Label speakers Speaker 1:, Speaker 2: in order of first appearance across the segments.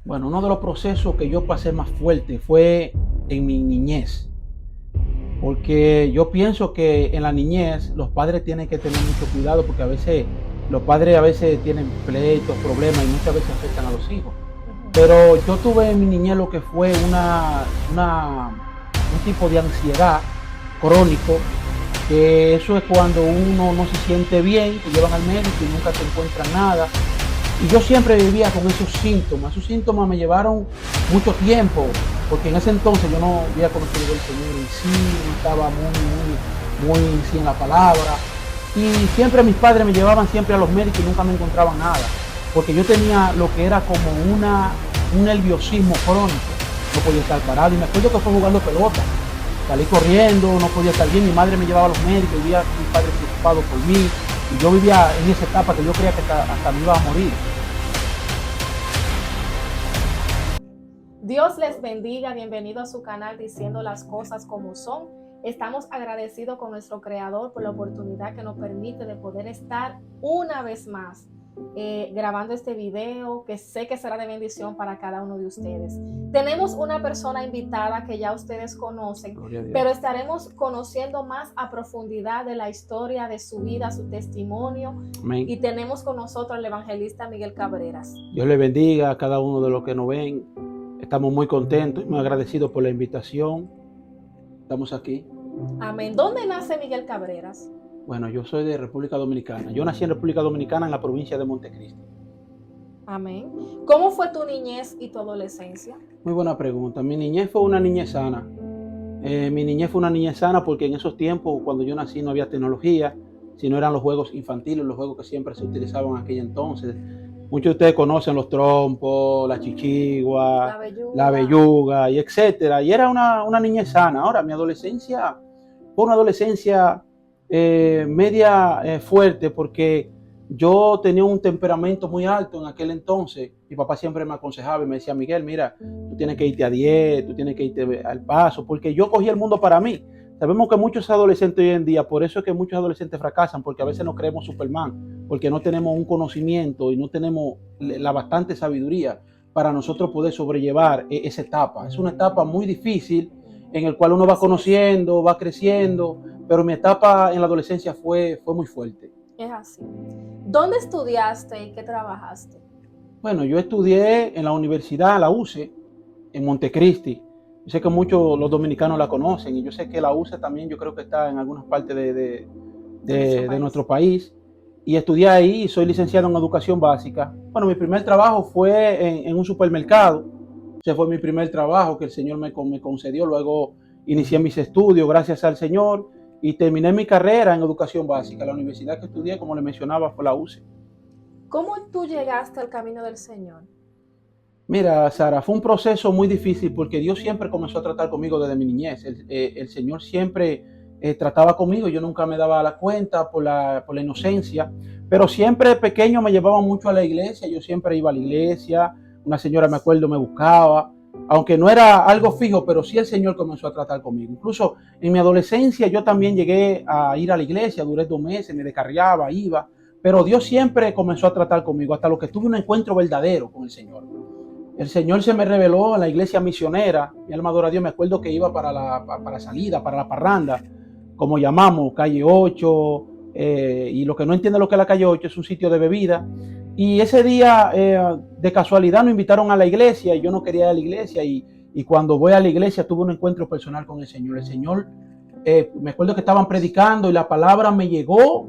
Speaker 1: Bueno, uno de los procesos que yo pasé más fuerte fue en mi niñez, porque yo pienso que en la niñez los padres tienen que tener mucho cuidado porque a veces los padres a veces tienen pleitos, problemas y muchas veces afectan a los hijos. Pero yo tuve en mi niñez lo que fue un tipo de ansiedad crónico, que eso es cuando uno no se siente bien, te llevan al médico y nunca te encuentran nada. Y yo siempre vivía con esos síntomas. Esos síntomas me llevaron mucho tiempo, porque en ese entonces yo no había conocido el Señor en sí, no estaba muy en sí en la palabra. Y siempre mis padres me llevaban siempre a los médicos y nunca me encontraban nada, porque yo tenía lo que era como un nerviosismo crónico. No podía estar parado. Y me acuerdo que fue jugando pelota. Salí corriendo, no podía estar bien. Mi madre me llevaba a los médicos, y vivía mis padres preocupados por mí. Y yo vivía en esa etapa que yo creía que hasta me iba a morir.
Speaker 2: Dios les bendiga, bienvenido a su canal Diciendo las Cosas Como Son. Estamos agradecidos con nuestro Creador por la oportunidad que nos permite de poder estar una vez más grabando este video que sé que será de bendición para cada uno de ustedes. Tenemos una persona invitada que ya ustedes conocen, pero estaremos conociendo más a profundidad de la historia de su vida, su testimonio. Amén. Y tenemos con nosotros al evangelista Miguel Cabreras.
Speaker 1: Dios le bendiga a cada uno de los que nos ven. Estamos muy contentos y muy agradecidos por la invitación. Estamos aquí.
Speaker 2: Amén. ¿Dónde nace Miguel Cabreras?
Speaker 1: Bueno, yo soy de República Dominicana. Yo nací en República Dominicana, en la provincia de Montecristi.
Speaker 2: Amén. ¿Cómo fue tu niñez y tu adolescencia?
Speaker 1: Muy buena pregunta. Mi niñez fue una niñez sana. Mi niñez fue una niñez sana porque en esos tiempos, cuando yo nací, no había tecnología, sino eran los juegos infantiles, los juegos que siempre se utilizaban en aquel entonces. Muchos de ustedes conocen los trompos, la chichigua, la belluga y etcétera. Y era una niñez sana. Ahora, mi adolescencia fue una adolescencia media fuerte porque yo tenía un temperamento muy alto en aquel entonces. Mi papá siempre me aconsejaba y me decía: Miguel, mira, tú tienes que irte a 10, tú tienes que irte al paso, porque yo cogía el mundo para mí. Sabemos que muchos adolescentes hoy en día, por eso es que muchos adolescentes fracasan, porque a veces no creemos Superman, porque no tenemos un conocimiento y no tenemos la bastante sabiduría para nosotros poder sobrellevar esa etapa. Es una etapa muy difícil en el cual uno va conociendo, va creciendo, pero mi etapa en la adolescencia fue muy fuerte.
Speaker 2: Es así. ¿Dónde estudiaste y qué trabajaste?
Speaker 1: Bueno, yo estudié en la universidad, la UCE, en Montecristi. Yo sé que muchos los dominicanos la conocen y yo sé que la UCE también yo creo que está en algunas partes de nuestro país. Y estudié ahí y soy licenciado en educación básica. Bueno, mi primer trabajo fue en un supermercado. Ese fue mi primer trabajo que el Señor me concedió. Luego inicié mis estudios gracias al Señor y terminé mi carrera en educación básica. La universidad que estudié, como le mencionaba, fue la UCE.
Speaker 2: ¿Cómo tú llegaste al camino del Señor?
Speaker 1: Mira, Sara, fue un proceso muy difícil porque Dios siempre comenzó a tratar conmigo desde mi niñez. El Señor siempre trataba conmigo. Yo nunca me daba la cuenta por la inocencia, pero siempre pequeño me llevaba mucho a la iglesia. Yo siempre iba a la iglesia. Una señora, me acuerdo, me buscaba, aunque no era algo fijo, pero sí el Señor comenzó a tratar conmigo. Incluso en mi adolescencia yo también llegué a ir a la iglesia, duré 2 meses, me descarriaba, iba, pero Dios siempre comenzó a tratar conmigo hasta lo que tuve un encuentro verdadero con el Señor. El Señor se me reveló en la iglesia misionera. Mi alma adora a Dios. Me acuerdo que iba para la salida, para la parranda, como llamamos, calle 8, y lo que no entiende lo que es la calle 8 es un sitio de bebida. Y ese día, de casualidad, nos invitaron a la iglesia y yo no quería ir a la iglesia. Y cuando voy a la iglesia tuve un encuentro personal con el Señor. El Señor, me acuerdo que estaban predicando y la palabra me llegó.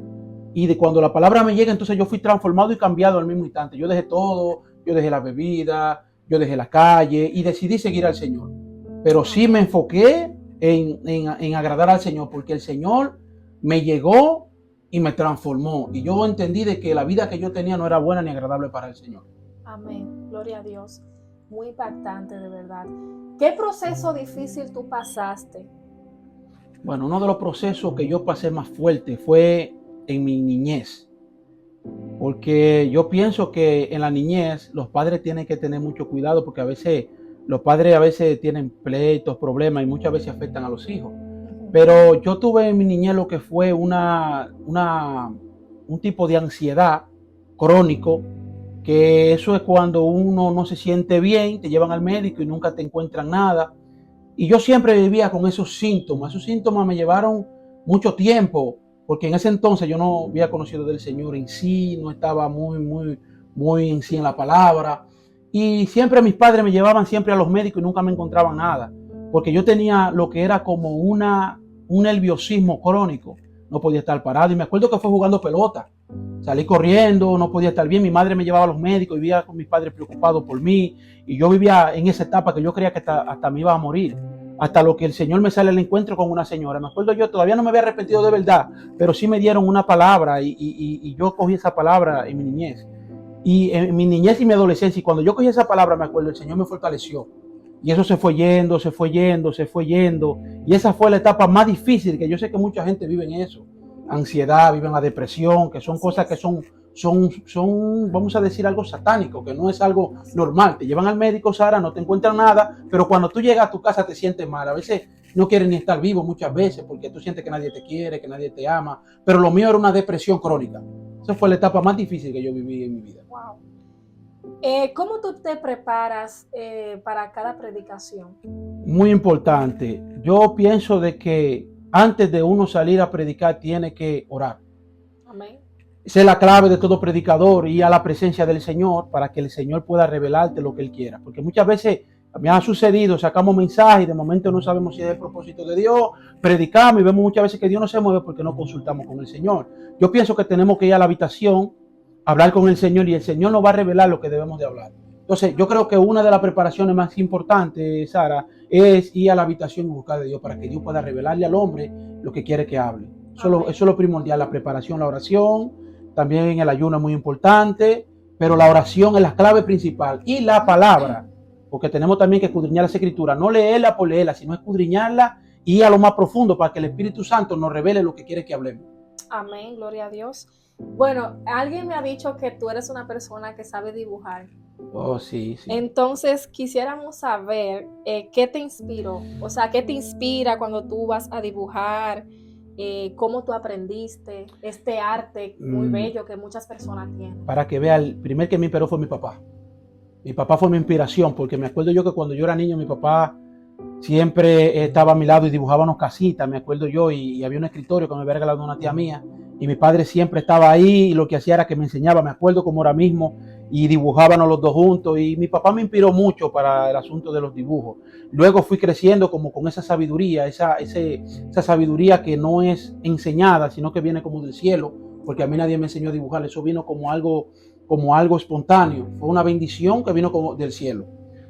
Speaker 1: Y cuando la palabra me llega, entonces yo fui transformado y cambiado al mismo instante. Yo dejé todo, yo dejé la bebida, yo dejé la calle y decidí seguir al Señor. Pero sí me enfoqué en agradar al Señor, porque el Señor me llegó y me transformó. Y yo entendí de que la vida que yo tenía no era buena ni agradable para el Señor.
Speaker 2: Amén. Gloria a Dios. Muy impactante, de verdad. ¿Qué proceso difícil tú pasaste?
Speaker 1: Bueno, uno de los procesos que yo pasé más fuerte fue en mi niñez. Porque yo pienso que en la niñez los padres tienen que tener mucho cuidado, porque a veces los padres a veces tienen pleitos, problemas y muchas veces afectan a los hijos. Pero yo tuve en mi niñez lo que fue un tipo de ansiedad crónico, que eso es cuando uno no se siente bien, te llevan al médico y nunca te encuentran nada. Y yo siempre vivía con esos síntomas. Esos síntomas me llevaron mucho tiempo, porque en ese entonces yo no había conocido del Señor en sí, no estaba muy en sí en la palabra. Y siempre mis padres me llevaban siempre a los médicos y nunca me encontraban nada, porque yo tenía lo que era como un nerviosismo crónico. No podía estar parado. Y me acuerdo que fue jugando pelota. Salí corriendo, no podía estar bien. Mi madre me llevaba a los médicos y vivía con mis padres preocupados por mí. Y yo vivía en esa etapa que yo creía que hasta me iba a morir. Hasta lo que el Señor me sale al encuentro con una señora. Me acuerdo yo, todavía no me había arrepentido de verdad, pero sí me dieron una palabra y yo cogí esa palabra en mi niñez. Y en mi niñez y mi adolescencia, y cuando yo cogí esa palabra, me acuerdo, el Señor me fortaleció. Y eso se fue yendo, se fue yendo, se fue yendo. Y esa fue la etapa más difícil, que yo sé que mucha gente vive en eso. Ansiedad, vive en la depresión, que son cosas que son, vamos a decir, algo satánico, que no es algo normal. Te llevan al médico, Sara, no te encuentran nada, pero cuando tú llegas a tu casa te sientes mal. A veces no quieres ni estar vivo muchas veces porque tú sientes que nadie te quiere, que nadie te ama. Pero lo mío era una depresión crónica. Esa fue la etapa más difícil que yo viví en mi vida.
Speaker 2: Wow. ¿Cómo tú te preparas para cada predicación?
Speaker 1: Muy importante. Yo pienso de que antes de uno salir a predicar tiene que orar.
Speaker 2: Amén.
Speaker 1: Esa es la clave de todo predicador, ir a la presencia del Señor para que el Señor pueda revelarte lo que Él quiera. Porque muchas veces me ha sucedido, sacamos mensajes y de momento no sabemos si es el propósito de Dios, predicamos y vemos muchas veces que Dios no se mueve porque no consultamos con el Señor. Yo pienso que tenemos que ir a la habitación, hablar con el Señor y el Señor nos va a revelar lo que debemos de hablar. Entonces, yo creo que una de las preparaciones más importantes, Sara, es ir a la habitación y buscar de Dios para que Dios pueda revelarle al hombre lo que quiere que hable. Eso es lo primordial, la preparación, la oración, también el ayuno es muy importante, pero la oración es la clave principal y la palabra, porque tenemos también que escudriñar las escrituras, no leerla por leerla, sino escudriñarla y ir a lo más profundo para que el Espíritu Santo nos revele lo que quiere que hablemos.
Speaker 2: Amén, gloria a Dios. Bueno, alguien me ha dicho que tú eres una persona que sabe dibujar.
Speaker 1: Oh, sí, sí.
Speaker 2: Entonces, quisiéramos saber qué te inspiró, o sea, qué te inspira cuando tú vas a dibujar, cómo tú aprendiste este arte muy bello que muchas personas tienen.
Speaker 1: Para que vea, el primer que me inspiró fue mi papá. Mi papá fue mi inspiración, porque me acuerdo yo que cuando yo era niño, mi papá siempre estaba a mi lado y dibujábamos casitas, me acuerdo yo, y había un escritorio que me había regalado una tía mía, y mi padre siempre estaba ahí, y lo que hacía era que me enseñaba, me acuerdo como ahora mismo, y dibujábamos los dos juntos, y mi papá me inspiró mucho para el asunto de los dibujos. Luego fui creciendo como con esa sabiduría, esa sabiduría que no es enseñada, sino que viene como del cielo, porque a mí nadie me enseñó a dibujar, eso vino como algo espontáneo, fue una bendición que vino como del cielo.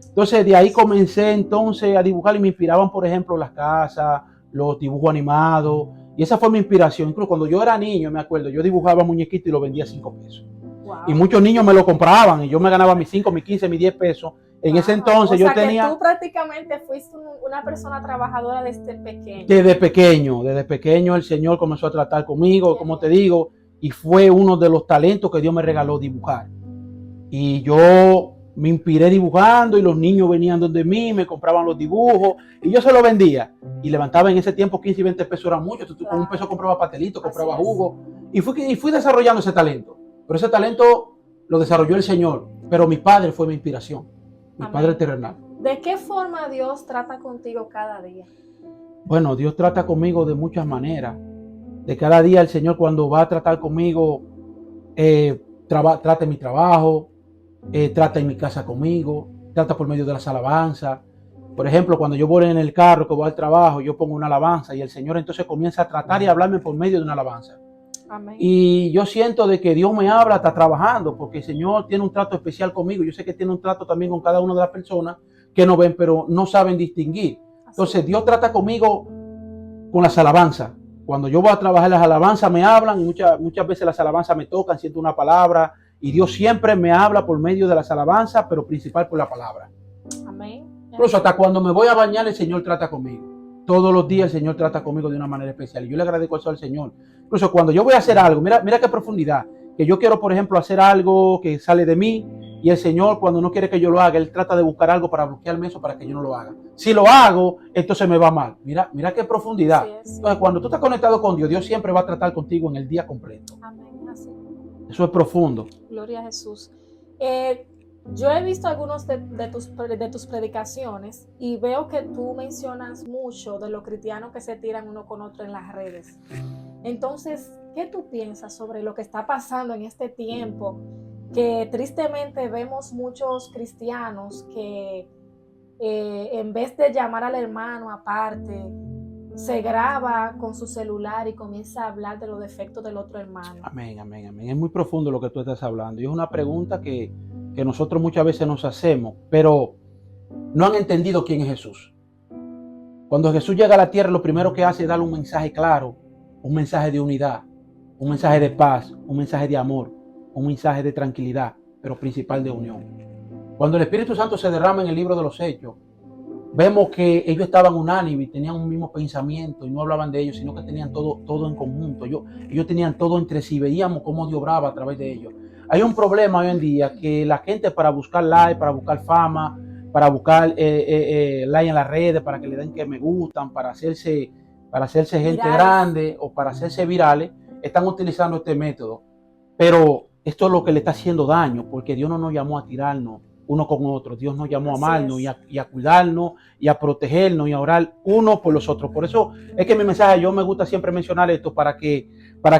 Speaker 1: Entonces de ahí comencé entonces a dibujar y me inspiraban, por ejemplo, las casas, los dibujos animados, y esa fue mi inspiración. Incluso cuando yo era niño, me acuerdo, yo dibujaba muñequitos y lo vendía a 5 pesos. Wow. Y muchos niños me lo compraban y yo me ganaba mis 5, mis 15, mis 10 pesos. En ese entonces yo tenía...
Speaker 2: Que tú prácticamente fuiste una persona trabajadora desde pequeño.
Speaker 1: Desde pequeño el Señor comenzó a tratar conmigo, como te digo, y fue uno de los talentos que Dios me regaló, dibujar. Y yo me inspiré dibujando y los niños venían donde mí, me compraban los dibujos y yo se los vendía. Y levantaba en ese tiempo 15 y 20 pesos, era mucho. Tú con un peso compraba pastelito, compraba jugo. Y fui desarrollando ese talento. Pero ese talento lo desarrolló el Señor. Pero mi padre fue mi inspiración. Mi padre terrenal.
Speaker 2: ¿De qué forma Dios trata contigo cada día?
Speaker 1: Bueno, Dios trata conmigo de muchas maneras. De cada día el Señor cuando va a tratar conmigo, trata en mi trabajo, trata en mi casa conmigo, trata por medio de las alabanzas. Por ejemplo, cuando yo voy en el carro que voy al trabajo, yo pongo una alabanza y el Señor entonces comienza a tratar y a hablarme por medio de una alabanza. Amén. Y yo siento de que Dios me habla, está trabajando, porque el Señor tiene un trato especial conmigo. Yo sé que tiene un trato también con cada una de las personas que no ven, pero no saben distinguir. Entonces Dios trata conmigo con las alabanzas. Cuando yo voy a trabajar, las alabanzas me hablan y muchas veces las alabanzas me tocan, siento una palabra y Dios siempre me habla por medio de las alabanzas, pero principal por la palabra.
Speaker 2: Amén.
Speaker 1: Incluso hasta cuando me voy a bañar, el Señor trata conmigo. Todos los días el Señor trata conmigo de una manera especial y yo le agradezco eso al Señor. Incluso cuando yo voy a hacer algo, mira qué profundidad, que yo quiero, por ejemplo, hacer algo que sale de mí y el Señor, cuando no quiere que yo lo haga, Él trata de buscar algo para bloquearme eso, para que yo no lo haga. Si lo hago, entonces me va mal. Mira qué profundidad. Entonces, cuando tú estás conectado con Dios, Dios siempre va a tratar contigo en el día completo.
Speaker 2: Amén. Así.
Speaker 1: Eso es profundo.
Speaker 2: Gloria a Jesús. Yo he visto algunos de tus predicaciones y veo que tú mencionas mucho de los cristianos que se tiran uno con otro en las redes. Entonces, ¿qué tú piensas sobre lo que está pasando en este tiempo? Que tristemente vemos muchos cristianos que en vez de llamar al hermano aparte, se graba con su celular y comienza a hablar de los defectos del otro hermano.
Speaker 1: Amén, amén, amén. Es muy profundo lo que tú estás hablando. Y es una pregunta que nosotros muchas veces nos hacemos, pero no han entendido quién es Jesús. Cuando Jesús llega a la tierra, lo primero que hace es darle un mensaje claro, un mensaje de unidad, un mensaje de paz, un mensaje de amor, un mensaje de tranquilidad, pero principal de unión. Cuando el Espíritu Santo se derrama en el libro de los Hechos, vemos que ellos estaban unánimes, tenían un mismo pensamiento y no hablaban de ellos, sino que tenían todo en conjunto. Ellos tenían todo entre sí, veíamos cómo Dios obraba a través de ellos. Hay un problema hoy en día que la gente, para buscar like, para buscar fama, para buscar like en las redes, para que le den que me gustan, para hacerse gente grande o para hacerse virales, están utilizando este método. Pero esto es lo que le está haciendo daño, porque Dios no nos llamó a tirarnos uno con otro. Dios nos llamó a amarnos y a cuidarnos y a protegernos y a orar uno por los otros. Por eso es que mi mensaje, yo me gusta siempre mencionar esto para que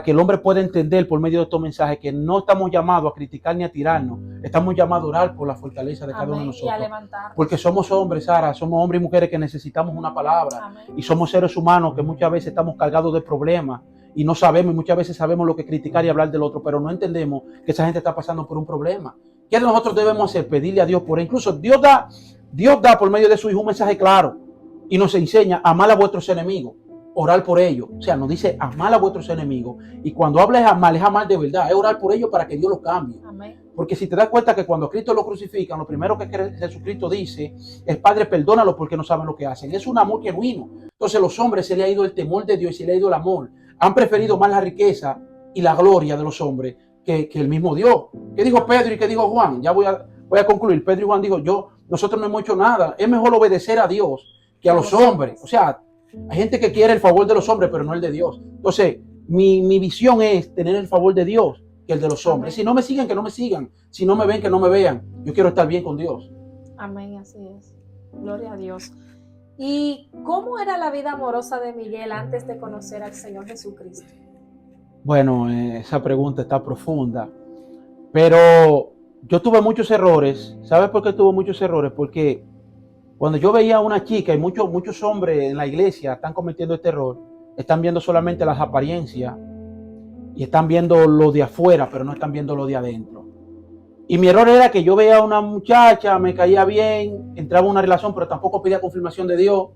Speaker 1: el hombre pueda entender por medio de estos mensajes que no estamos llamados a criticar ni a tirarnos. Estamos llamados a orar por la fortaleza de cada uno de nosotros.
Speaker 2: Y a levantarnos. Porque
Speaker 1: somos hombres, Sara, somos hombres y mujeres que necesitamos una palabra. Amén. Y somos seres humanos que muchas veces estamos cargados de problemas y no sabemos, y muchas veces sabemos lo que criticar y hablar del otro, pero no entendemos que esa gente está pasando por un problema. ¿Qué nosotros debemos hacer? Pedirle a Dios por él. Incluso Dios da por medio de su Hijo un mensaje claro y nos enseña a amar a vuestros enemigos, orar por ellos. O sea, nos dice amar a vuestros enemigos. Y cuando habla es amar de verdad, es orar por ellos para que Dios los cambie. Amén. Porque si te das cuenta que cuando a Cristo lo crucifican, lo primero que Jesucristo dice es: Padre, perdónalo porque no saben lo que hacen. Es un amor genuino. Entonces, a los hombres se le ha ido el temor de Dios y se le ha ido el amor. Han preferido más la riqueza y la gloria de los hombres que el mismo Dios. ¿Qué dijo Pedro y qué dijo Juan? Ya voy a concluir. Pedro y Juan dijo: nosotros no hemos hecho nada. Es mejor obedecer a Dios que a los hombres. O sea, hay gente que quiere el favor de los hombres, pero no el de Dios. Entonces, mi visión es tener el favor de Dios que el de los hombres. Si no me siguen, que no me sigan. Si no me ven, que no me vean. Yo quiero estar bien con Dios.
Speaker 2: Amén, así es. Gloria a Dios. ¿Y cómo era la vida amorosa de Miguel antes de conocer al Señor Jesucristo?
Speaker 1: Bueno, esa pregunta está profunda, pero yo tuve muchos errores. ¿Sabes por qué tuve muchos errores? Porque cuando yo veía a una chica, y muchos hombres en la iglesia están cometiendo este error, están viendo solamente las apariencias y están viendo lo de afuera, pero no están viendo lo de adentro. Y mi error era que yo veía a una muchacha, me caía bien, entraba en una relación, pero tampoco pedía confirmación de Dios.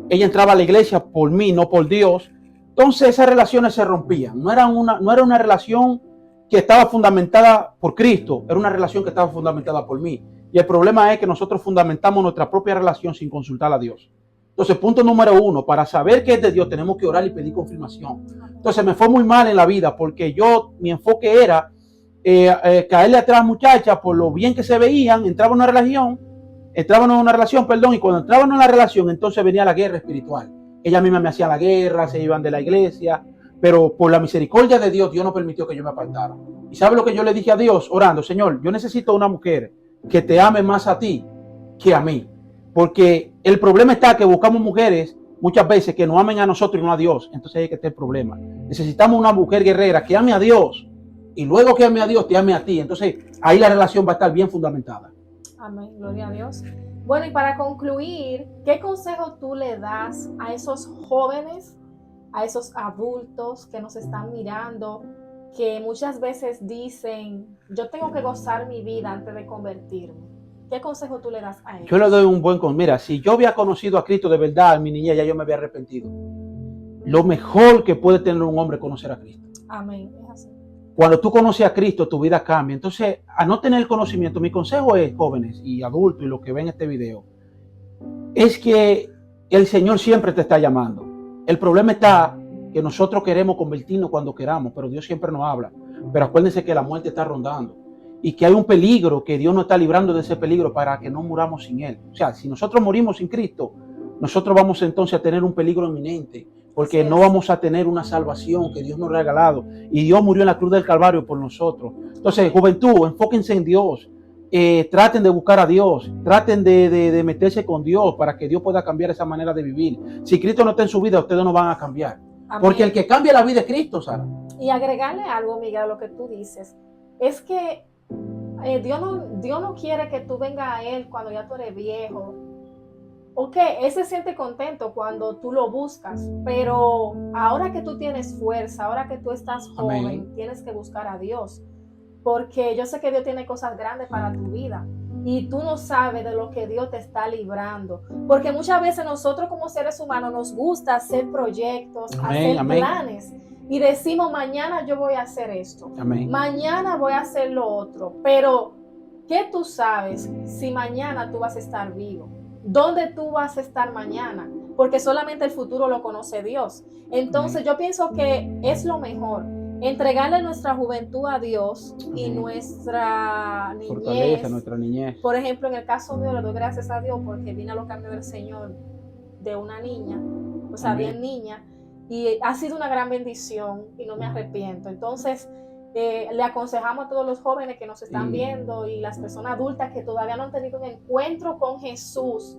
Speaker 1: Ella entraba a la iglesia por mí, no por Dios. Entonces esas relaciones se rompían. No era una relación que estaba fundamentada por Cristo, era una relación que estaba fundamentada por mí. Y el problema es que nosotros fundamentamos nuestra propia relación sin consultar a Dios. Entonces, punto número 1, para saber que es de Dios tenemos que orar y pedir confirmación. Entonces me fue muy mal en la vida porque mi enfoque era caerle atrás a muchachas por lo bien que se veían, entraban en una relación, y cuando entraban en la relación, entonces venía la guerra espiritual. Ella misma me hacía la guerra, se iban de la iglesia, pero por la misericordia de Dios, Dios no permitió que yo me apartara. ¿Y sabe lo que yo le dije a Dios orando? Señor, yo necesito una mujer que te ame más a ti que a mí. Porque el problema está que buscamos mujeres muchas veces que nos amen a nosotros y no a Dios. Entonces ahí es que está el problema. Necesitamos una mujer guerrera que ame a Dios y luego que ame a Dios te ame a ti. Entonces ahí la relación va a estar bien fundamentada.
Speaker 2: Amén, gloria a Dios. Bueno, y para concluir, ¿qué consejo tú le das a esos jóvenes, a esos adultos que nos están mirando, que muchas veces dicen: yo tengo que gozar mi vida antes de convertirme? ¿Qué consejo tú le das a ellos?
Speaker 1: Yo le doy un buen consejo. Mira, si yo había conocido a Cristo de verdad en mi niñez, ya yo me había arrepentido. Lo mejor que puede tener un hombre es conocer a Cristo.
Speaker 2: Amén, es así.
Speaker 1: Cuando tú conoces a Cristo, tu vida cambia. Entonces, a no tener conocimiento, mi consejo es, jóvenes y adultos y los que ven este video, es que el Señor siempre te está llamando. El problema está que nosotros queremos convertirnos cuando queramos, pero Dios siempre nos habla. Pero acuérdense que la muerte está rondando y que hay un peligro, que Dios nos está librando de ese peligro para que no muramos sin Él. O sea, si nosotros morimos sin Cristo, nosotros vamos entonces a tener un peligro inminente, porque no vamos a tener una salvación que Dios nos ha regalado. Y Dios murió en la cruz del Calvario por nosotros. Entonces, juventud, enfóquense en Dios. traten de buscar a Dios, traten de meterse con Dios para que Dios pueda cambiar esa manera de vivir. Si Cristo no está en su vida, ustedes no van a cambiar.
Speaker 2: Amén.
Speaker 1: Porque el que cambia la vida es Cristo, Sara.
Speaker 2: Y agregarle algo, Miguel, a lo que tú dices, es que Dios no quiere que tú vengas a Él cuando ya tú eres viejo. Ok, Él se siente contento cuando tú lo buscas, pero ahora que tú tienes fuerza, ahora que tú estás joven,
Speaker 1: Amén.
Speaker 2: tienes que buscar a Dios, porque yo sé que Dios tiene cosas grandes para tu vida y tú no sabes de lo que Dios te está librando, porque muchas veces nosotros como seres humanos nos gusta hacer proyectos,
Speaker 1: Amén,
Speaker 2: hacer
Speaker 1: amén.
Speaker 2: planes y decimos mañana yo voy a hacer esto,
Speaker 1: Amén.
Speaker 2: mañana voy a hacer lo otro, pero ¿qué tú sabes si mañana tú vas a estar vivo? ¿Dónde tú vas a estar mañana? Porque solamente el futuro lo conoce Dios. Entonces yo pienso que es lo mejor entregarle nuestra juventud a Dios y nuestra
Speaker 1: Fortaleza,
Speaker 2: niñez.
Speaker 1: nuestra niñez.
Speaker 2: Por ejemplo, en el caso mío le doy gracias a Dios porque vine a los caminos del Señor de una niña, o sea,
Speaker 1: Amén.
Speaker 2: bien niña, y ha sido una gran bendición y no me arrepiento. Entonces, le aconsejamos a todos los jóvenes que nos están viendo y las personas adultas que todavía no han tenido un encuentro con Jesús,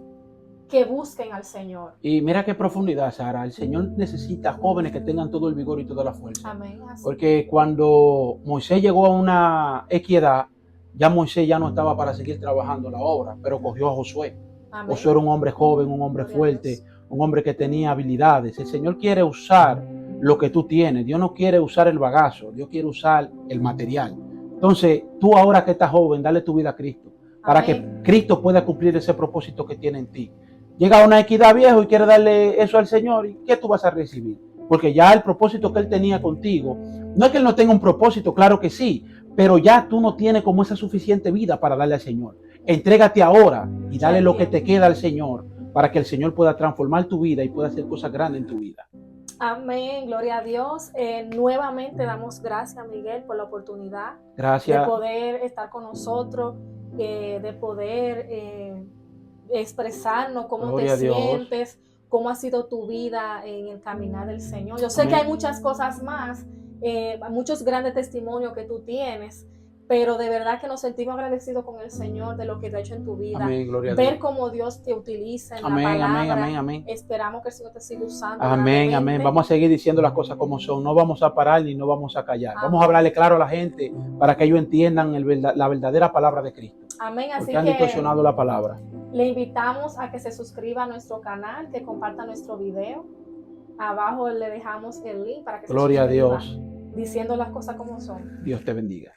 Speaker 2: que busquen al Señor.
Speaker 1: Y mira qué profundidad, Sara. El Señor necesita jóvenes que tengan todo el vigor y toda la fuerza.
Speaker 2: Amén. Así.
Speaker 1: Porque cuando Moisés llegó a una equidad, ya Moisés ya no estaba para seguir trabajando la obra, pero cogió a Josué. Amén. Josué era un hombre joven, un hombre fuerte, un hombre que tenía habilidades. El Señor quiere usar lo que tú tienes. Dios no quiere usar el bagazo, Dios quiere usar el material. Entonces, tú ahora que estás joven, dale tu vida a Cristo, para Amén. Que Cristo pueda cumplir ese propósito que tiene en ti. Llega a una equidad viejo y quiere darle eso al Señor, ¿y qué tú vas a recibir? Porque ya el propósito que Él tenía contigo, no es que Él no tenga un propósito, claro que sí, pero ya tú no tienes como esa suficiente vida para darle al Señor. Entrégate ahora y dale lo que te queda al Señor, para que el Señor pueda transformar tu vida y pueda hacer cosas grandes en tu vida.
Speaker 2: Amén, gloria a Dios. Nuevamente damos gracias, Miguel, por la oportunidad
Speaker 1: Gracias.
Speaker 2: de poder estar con nosotros, de poder expresarnos cómo
Speaker 1: Gloria
Speaker 2: te sientes, cómo ha sido tu vida en el caminar del Señor. Yo sé Amén. Que hay muchas cosas más, muchos grandes testimonios que tú tienes, pero de verdad que nos sentimos agradecidos con el Señor de lo que te ha hecho en tu vida.
Speaker 1: Amén, gloria a
Speaker 2: Ver
Speaker 1: Dios.
Speaker 2: Cómo Dios te utiliza en
Speaker 1: Amén,
Speaker 2: la palabra.
Speaker 1: amén, amén, amén.
Speaker 2: Esperamos que el Señor te siga usando.
Speaker 1: Amén, amén. Vamos a seguir diciendo las cosas como son. No vamos a parar ni no vamos a callar.
Speaker 2: Amén.
Speaker 1: Vamos a hablarle claro a la gente para que ellos entiendan la verdadera palabra de Cristo.
Speaker 2: Amén. Así
Speaker 1: porque han distorsionado la palabra.
Speaker 2: Le invitamos a que se suscriba a nuestro canal, que comparta nuestro video. Abajo le dejamos el link para que
Speaker 1: Gloria
Speaker 2: se suscriba.
Speaker 1: a Dios.
Speaker 2: Diciendo las cosas como son.
Speaker 1: Dios te bendiga.